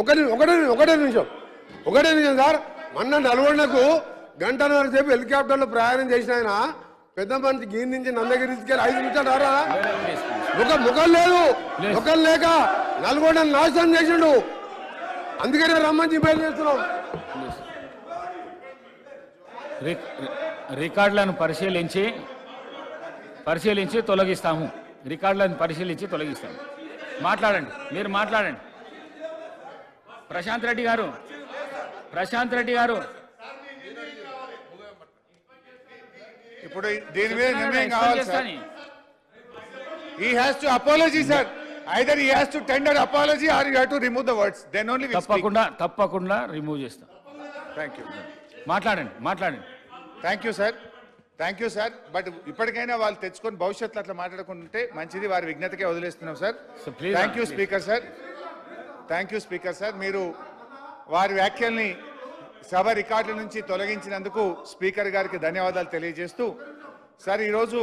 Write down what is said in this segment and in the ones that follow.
ఒకటే నిమిషం సార్. మొన్న నల్గొండకు గంటన్నర సేపు హెలికాప్టర్లో ప్రయాణం చేసిన ఆయన పెద్ద మనిషి గీర్ నుంచి నందగిరి తీసుకెళ్ళి 5 నిమిషాలు రారా? ముఖం లేదు, ముఖం లేక నల్గొండ నాశనం చేసిండు. అందుకనే రమ్మని బయలు చేస్తున్నాం. రికార్డులను పరిశీలించి తొలగిస్తాము. రికార్డులను పరిశీలించి తొలగిస్తాము. మాట్లాడండి, మీరు మాట్లాడండి. ప్రశాంత్ రెడ్డి గారు ఇప్పుడు దీని మీద నిర్ణయం కావాలి sir. He has to apology, sir. Either he has to tender apology or you have to remove the words. Then only we speak. తప్పకుండా రిమూవ్ చేస్తాం. Thank you. మాట్లాడండి. Thank you sir. బట్ ఇప్పటికైనా వాళ్ళు తెచ్చుకొని భవిష్యత్తులో అట్లా మాట్లాడుకుంటే మంచిది. వారి విజ్ఞతకే వదిలేస్తున్నాం sir. Thank you speaker sir. మీరు వారి వ్యాఖ్యల్ని సభ రికార్డుల నుంచి తొలగించినందుకు స్పీకర్ గారికి ధన్యవాదాలు తెలియజేస్తూ, సార్ ఈరోజు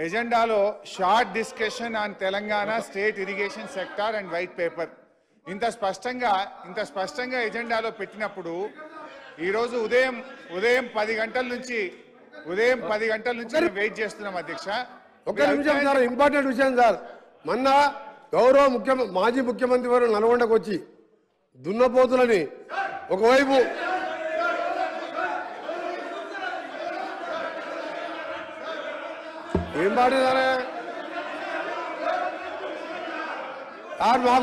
ఎజెండాలో short discussion on Telangana state irrigation sector and white paper ఇంత స్పష్టంగా ఎజెండాలో పెట్టినప్పుడు ఈరోజు ఉదయం 10 గంటల నుంచి వెయిట్ చేస్తున్నాం అధ్యక్ష. ఒక నిమిషం సార్, ఇంపార్టెంట్ విషయం సార్. మొన్న గౌరవ మాజీ ముఖ్యమంత్రి వారు నల్గొండకు వచ్చి దున్నపోతులని ఒకవైపు ఏం పాడేదారే సార్, మా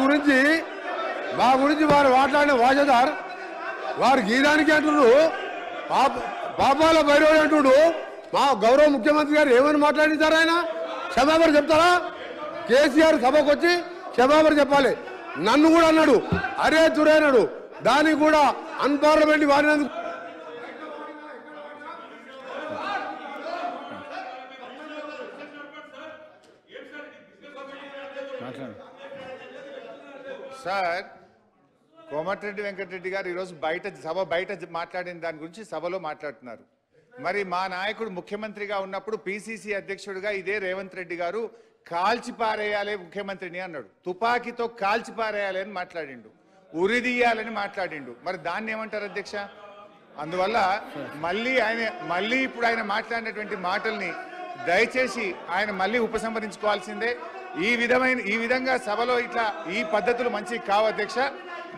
గురించి వారు మాట్లాడిన భాష సార్, వారు గీదానికి అంటున్నారు, పాపాల భైరవుడు అంటుడు. మా గౌరవ ముఖ్యమంత్రి గారు ఏమని మాట్లాడించారు? ఆయన క్షమాపణ చెప్తారా? కేసీఆర్ సభకు వచ్చి క్షమాపణ చెప్పాలి. నన్ను కూడా అన్నాడు, అరే తురే అన్నాడు. దానికి కూడా అన్పార్లమెంట్ వారినందుకు సార్ కోమటిరెడ్డి వెంకటరెడ్డి గారు ఈరోజు సభ బయట మాట్లాడిన దాని గురించి సభలో మాట్లాడుతున్నారు. మరి మా నాయకుడు ముఖ్యమంత్రిగా ఉన్నప్పుడు పిసిసి అధ్యక్షుడిగా ఇదే రేవంత్ రెడ్డి గారు కాల్చిపారేయాలి ముఖ్యమంత్రిని అన్నాడు. తుపాకీతో కాల్చిపారేయాలి అని మాట్లాడిండు, ఉరిదీయాలని మాట్లాడిండు. మరి దాన్ని ఏమంటారు అధ్యక్ష? అందువల్ల మళ్ళీ ఇప్పుడు ఆయన మాట్లాడినటువంటి మాటల్ని దయచేసి ఆయన మళ్ళీ ఉపసంహరించుకోవాల్సిందే. ఈ విధంగా సభలో ఇట్లా ఈ పద్ధతులు మంచి కావు అధ్యక్ష.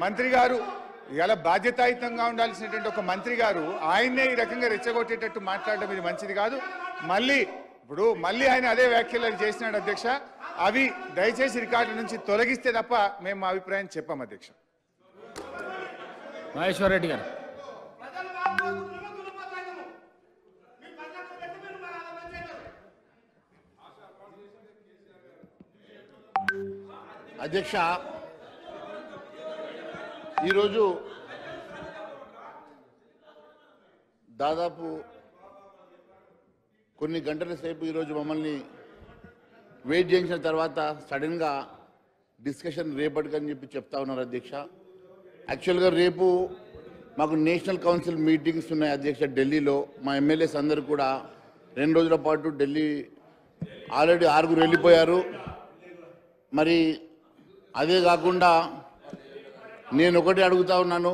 మంత్రి గారు ఇలా బాధ్యతాయుతంగా ఉండాల్సినటువంటి ఒక మంత్రి గారు ఆయన్నే ఈ రకంగా రెచ్చగొట్టేటట్టు మాట్లాడడం ఇది మంచిది కాదు. మళ్ళీ ఆయన అదే వ్యాఖ్యలు చేసినాడు అధ్యక్ష. అవి దయచేసి రికార్డు నుంచి తొలగిస్తే తప్ప మేము మా అభిప్రాయం చెప్పాం అధ్యక్ష. మహేశ్వర్ రెడ్డి గారు. అధ్యక్ష, ఈరోజు దాదాపు కొన్ని గంటల సేపు ఈరోజు మమ్మల్ని వెయిట్ చేసిన తర్వాత సడన్గా డిస్కషన్ రేపటికని చెప్తా ఉన్నారు అధ్యక్ష. యాక్చువల్గా రేపు మాకు నేషనల్ కౌన్సిల్ మీటింగ్స్ ఉన్నాయి అధ్యక్ష ఢిల్లీలో. మా ఎమ్మెల్యేస్ అందరూ కూడా 2 రోజుల పాటు ఢిల్లీ ఆల్రెడీ 6 వెళ్ళిపోయారు. మరి అదే కాకుండా నేను ఒకటి అడుగుతా ఉన్నాను,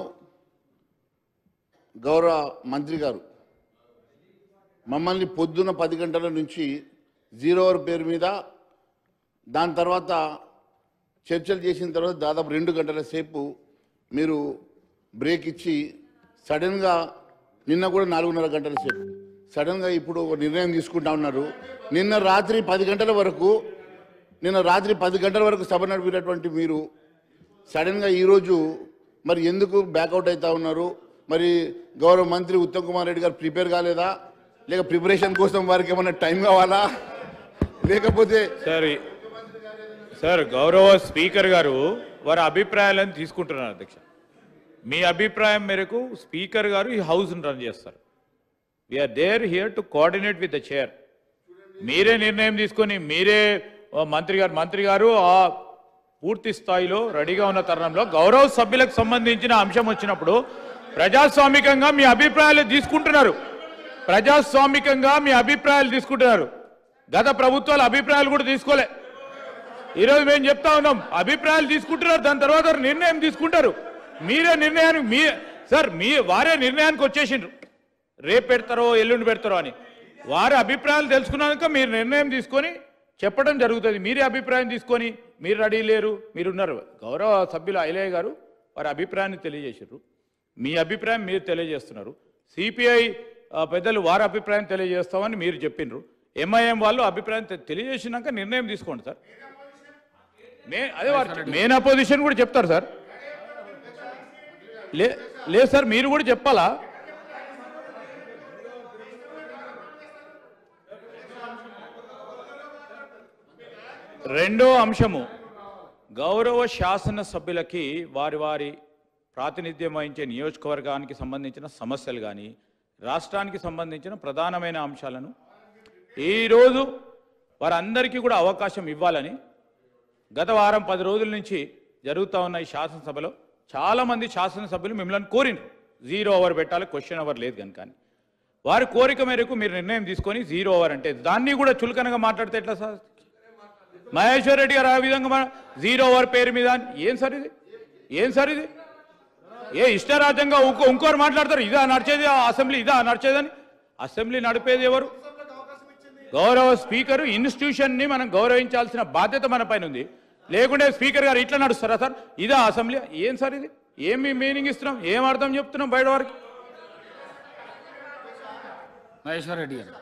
గౌరవ మంత్రి గారు మమ్మల్ని పొద్దున 10 గంటల నుంచి 0 అవర్ పేరు మీద, దాని తర్వాత చర్చలు చేసిన తర్వాత దాదాపు 2 గంటల సేపు మీరు బ్రేక్ ఇచ్చి సడన్గా నిన్న కూడా 4.5 గంటల సేపు సడన్గా ఇప్పుడు ఒక నిర్ణయం తీసుకుంటా ఉన్నారు. నిన్న రాత్రి 10 గంటల వరకు సభ నడిపినటువంటి మీరు సడన్గా ఈరోజు మరి ఎందుకు బ్యాకౌట్ అవుతా ఉన్నారు? మరి గౌరవ మంత్రి ఉత్తమ్ కుమార్ రెడ్డి గారు ప్రిపేర్ కాలేదా? లేక ప్రిపరేషన్ కోసం వారికి ఏమైనా టైం కావాలా? లేకపోతే సార్ గౌరవ స్పీకర్ గారు వారి అభిప్రాయాలను తీసుకుంటున్నారు అధ్యక్ష. మీ అభిప్రాయం మేరకు స్పీకర్ గారు ఈ హౌస్ను రన్ చేస్తారు. We are there here to coordinate with the chair. మీరే నిర్ణయం తీసుకొని మీరే మంత్రి గారు ఆ పూర్తి స్థాయిలో రెడీగా ఉన్న తరుణంలో గౌరవ సభ్యులకు సంబంధించిన అంశం వచ్చినప్పుడు ప్రజాస్వామికంగా మీ అభిప్రాయాలు తీసుకుంటున్నారు. గత ప్రభుత్వాల అభిప్రాయాలు కూడా తీసుకోలే. ఈరోజు మేము చెప్తా ఉన్నాం, అభిప్రాయాలు తీసుకుంటున్నారు, దాని తర్వాత నిర్ణయం తీసుకుంటారు. మీరే నిర్ణయానికి సార్ వారే నిర్ణయానికి వచ్చేసిండ్రు, రేపు పెడతారో ఎల్లుండి పెడతారో అని. వారి అభిప్రాయాలు తెలుసుకున్నాక మీరు నిర్ణయం తీసుకొని చెప్పడం జరుగుతుంది. మీరే అభిప్రాయం తీసుకొని మీరు రెడీ లేరు, మీరున్నారు. గౌరవ సభ్యులు ఐలయ్య గారు వారి అభిప్రాయాన్ని తెలియజేసారు, మీ అభిప్రాయం మీరు తెలియజేస్తున్నారు. సిపిఐ పెద్దలు వారి అభిప్రాయం తెలియజేస్తామని మీరు చెప్పిండ్రు. ఎంఐఎం వాళ్ళు అభిప్రాయం తెలియజేసినాక నిర్ణయం తీసుకోండి సార్. అదే వారు మెయిన్ అపోజిషన్ కూడా చెప్తారు సార్. లేదు సార్, మీరు కూడా చెప్పాలా? రెండో అంశము, గౌరవ శాసన సభ్యులకి వారి వారి ప్రాతినిధ్యం వహించే నియోజకవర్గానికి సంబంధించిన సమస్యలు కానీ రాష్ట్రానికి సంబంధించిన ప్రధానమైన అంశాలను ఈరోజు వారందరికీ కూడా అవకాశం ఇవ్వాలని గత వారం 10 రోజుల నుంచి జరుగుతూ ఉన్న ఈ శాసనసభలో చాలామంది శాసనసభ్యులు మిమ్మల్ని కోరినారు 0 ఓవర్ పెట్టాలి, క్వశ్చన్ అవర్ లేదు కనుక. వారి కోరిక మేరకు మీరు నిర్ణయం తీసుకొని 0 ఓవర్ అంటే దాన్ని కూడా చులకనగా మాట్లాడితే ఎట్లా సార్? మహేశ్వర్ రెడ్డి గారు ఆ విధంగా 0 ఓవర్ పేరు మీద ఏం సార్ ఇది? ఏం సార్ ఇది? ఏ ఇష్టరాజ్యంగా ఇంకోరు మాట్లాడతారు, ఇదా నడిచేది అసెంబ్లీ, ఇదా నడిచేదని? అసెంబ్లీ నడిపేది ఎవరు? గౌరవ స్పీకరు. ఇన్స్టిట్యూషన్ని మనం గౌరవించాల్సిన బాధ్యత మన పైన ఉంది. లేకుంటే స్పీకర్ గారు ఇట్లా నడుస్తారా సార్? ఇదా అసెంబ్లీ? ఏం సార్ ఇది? ఏమి మీనింగ్ ఇస్తున్నాం, ఏం అర్థం చెప్తున్నాం బయట వారికి? మహేశ్వర్ రెడ్డి గారు